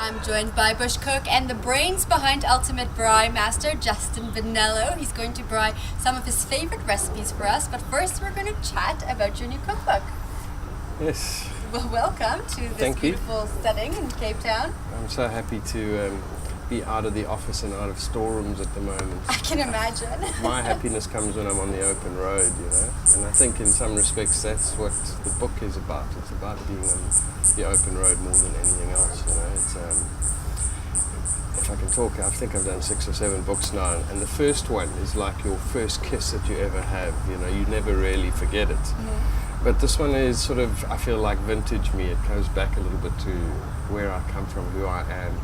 I'm joined by bush cook and the brains behind Ultimate Braai Master, Justin Bonello. He's going to braai some of his favorite recipes for us, but first we're going to chat about your new cookbook. Yes. Well, welcome to this beautiful setting in Cape Town. I'm so happy to be out of the office and out of storerooms at the moment. I can imagine. My happiness comes when I'm on the open road, you know. And I think in some respects that's what the book is about. It's about being on the open road more than anything else, you know. It's, if I can talk, I think I've done 6 or 7 books now, and the first one is like your first kiss that you ever have, you know, you never really forget it. Mm-hmm. But this one is sort of, I feel like vintage me. It goes back a little bit to where I come from, who I am,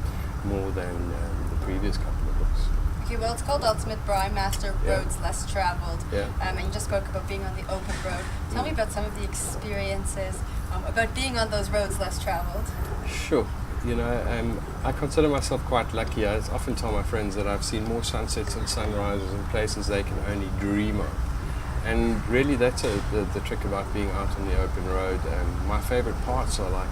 more than the previous couple of books. Okay, well, it's called Ultimate Braai Master, Roads Less Traveled. Yeah. And you just spoke about being on the open road. Tell me about some of the experiences about being on those roads less traveled. Sure. You know, I consider myself quite lucky. I often tell my friends that I've seen more sunsets and sunrises in places they can only dream of. And really that's the trick about being out on the open road. My favorite parts are like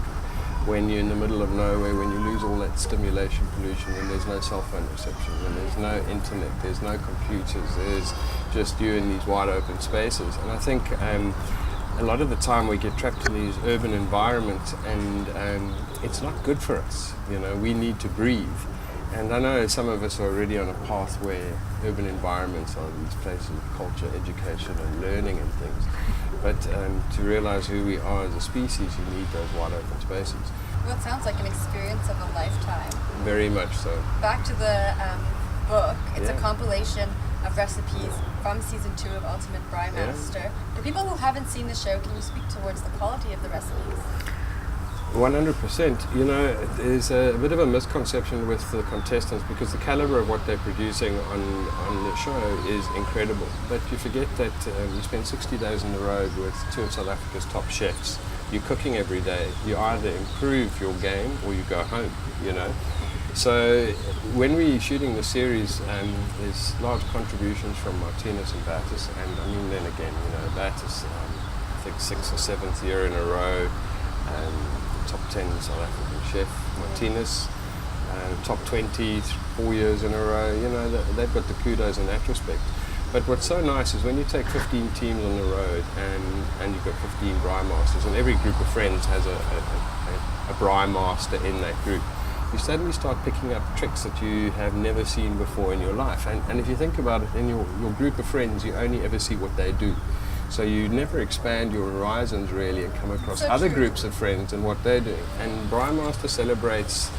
when you're in the middle of nowhere, when you lose all that stimulation pollution, when there's no cell phone reception, when there's no internet, there's no computers, there's just you in these wide open spaces. And I think a lot of the time we get trapped in these urban environments, and it's not good for us. You know, we need to breathe. And I know some of us are already on a path where urban environments are these places of culture, education and learning and things. But to realize who we are as a species, you need those wide open spaces. Well, it sounds like an experience of a lifetime. Very much so. Back to the book, it's a compilation of recipes from season 2 of Ultimate Braai Master. For people who haven't seen the show, can you speak towards the quality of the recipes? 100%. You know, there's a bit of a misconception with the contestants because the caliber of what they're producing on the show is incredible. But you forget that you spend 60 days on the road with 2 of South Africa's top chefs. You're cooking every day. You either improve your game or you go home, you know. So when we're shooting the series, there's large contributions from Martinez and Battis, and I mean then again, you know, Battis, I think 6th or 7th year in a row, top 10 South African chef. Martinez, top 20, 4 years in a row. You know, they've got the kudos in that respect. But what's so nice is when you take 15 teams on the road and you've got 15 Braai Masters, and every group of friends has a Braai Master in that group, you suddenly start picking up tricks that you have never seen before in your life. And if you think about it, in your group of friends, you only ever see what they do. So you never expand your horizons really and come across other groups of friends and what they're doing. And Braai Master celebrates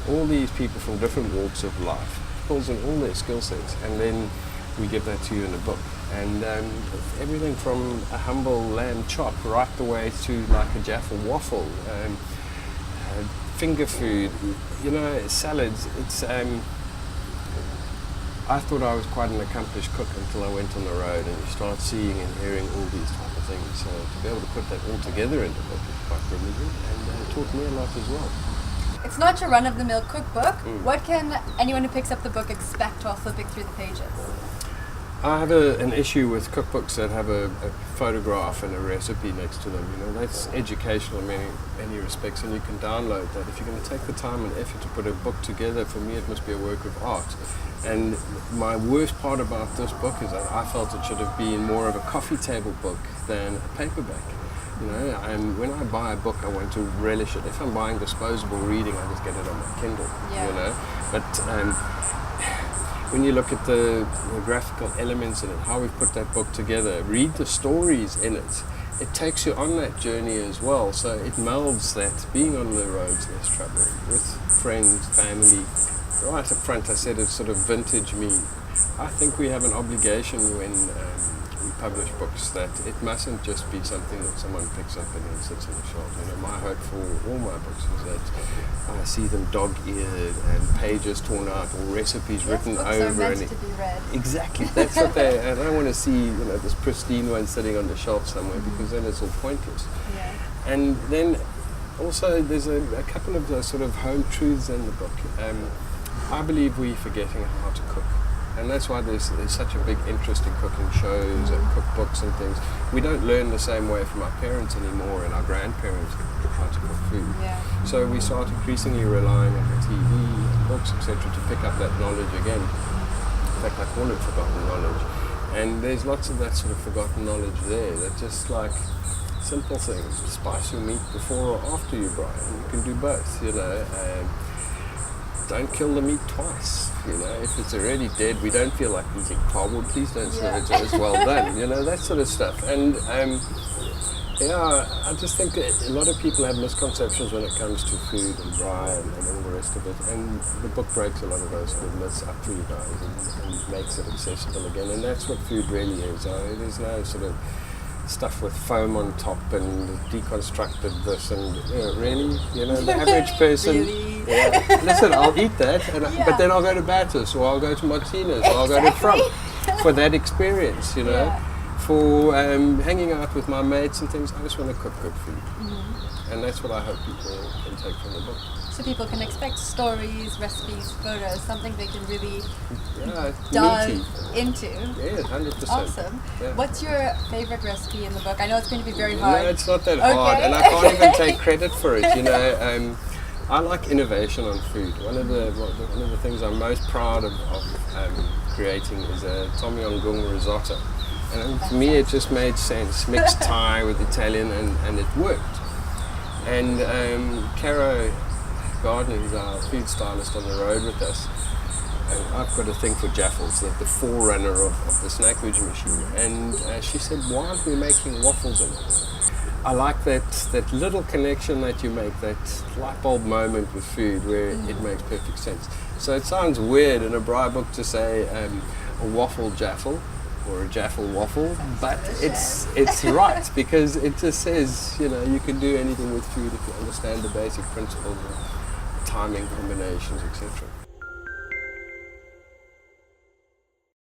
all these people from different walks of life, pulls in all their skill sets, and then we give that to you in a book. And everything from a humble lamb chop right the way to like a Jaffa waffle, finger food, you know, salads. It's I thought I was quite an accomplished cook until I went on the road and you start seeing and hearing all these type of things. So to be able to put that all together in a book is quite brilliant, and it taught me a lot as well. It's not your run-of-the-mill cookbook. What can anyone who picks up the book expect while flipping through the pages? I have an issue with cookbooks that have a photograph and a recipe next to them. You know, that's educational in many respects, and you can download that. If you're going to take the time and effort to put a book together, for me it must be a work of art. And my worst part about this book is that I felt it should have been more of a coffee table book than a paperback. You know, and when I buy a book, I want to relish it. If I'm buying disposable reading, I just get it on my Kindle. You know, but when you look at the graphical elements in it, how we've put that book together, read the stories in it, it takes you on that journey as well. So it melds that being on the roads less trouble with friends, family. Right up front I said it's sort of vintage me. I think we have an obligation when we publish books that it mustn't just be something that someone picks up and then sits on the shelf. You know, my hope for all my books is that I see them dog-eared and pages torn out or recipes written books over. Are meant to be read. Exactly, that's what they. And I don't want to see, you know, this pristine one sitting on the shelf somewhere because then it's all pointless. Yeah. And then also there's a couple of the sort of home truths in the book. I believe we're forgetting how to cook. And that's why there's such a big interest in cooking shows and cookbooks and things. We don't learn the same way from our parents anymore and our grandparents how to cook food. Yeah. So we start increasingly relying on the TV, books, etc. to pick up that knowledge again. In fact, I call it forgotten knowledge. And there's lots of that sort of forgotten knowledge there. That just like simple things. Spice your meat before or after you braai. And you can do both, you know. Don't kill the meat twice, you know. If it's already dead, we don't feel like eating cardboard. Please don't serve it as well done, you know, that sort of stuff. And yeah, I just think that a lot of people have misconceptions when it comes to food and braai and all the rest of it. And the book breaks a lot of those sort of myths up for you guys and makes it accessible again. And that's what food really is. There's no sort of stuff with foam on top and deconstructed this and really, you know, the average person. Really? Yeah, listen, I'll eat that, but then I'll go to Batis or I'll go to Martinez or I'll go to Trump for that experience, you know. For hanging out with my mates and things, I just want to cook good food. And that's what I hope people can take from the book. So people can expect stories, recipes, photos, something they can really meaty. dive into. Yeah, 100%. Awesome. Yeah. What's your favorite recipe in the book? I know it's going to be very hard. No, it's not that hard, and I can't even take credit for it. You know, I like innovation on food. One of the things I'm most proud of creating is a tom yum goong risotto. And for me, it just made sense. Mixed Thai with Italian, and it worked. And Caro Gardner, who's our food stylist on the road with us, and I've got a thing for jaffles, the forerunner of the snack veg machine. And she said, why aren't we making waffles in it? I like that little connection that you make, that light bulb moment with food where it makes perfect sense. So it sounds weird in a braai book to say a waffle jaffle or a jaffle waffle, but it's right, because it just says, you know, you can do anything with food if you understand the basic principles of timing, combinations, etc.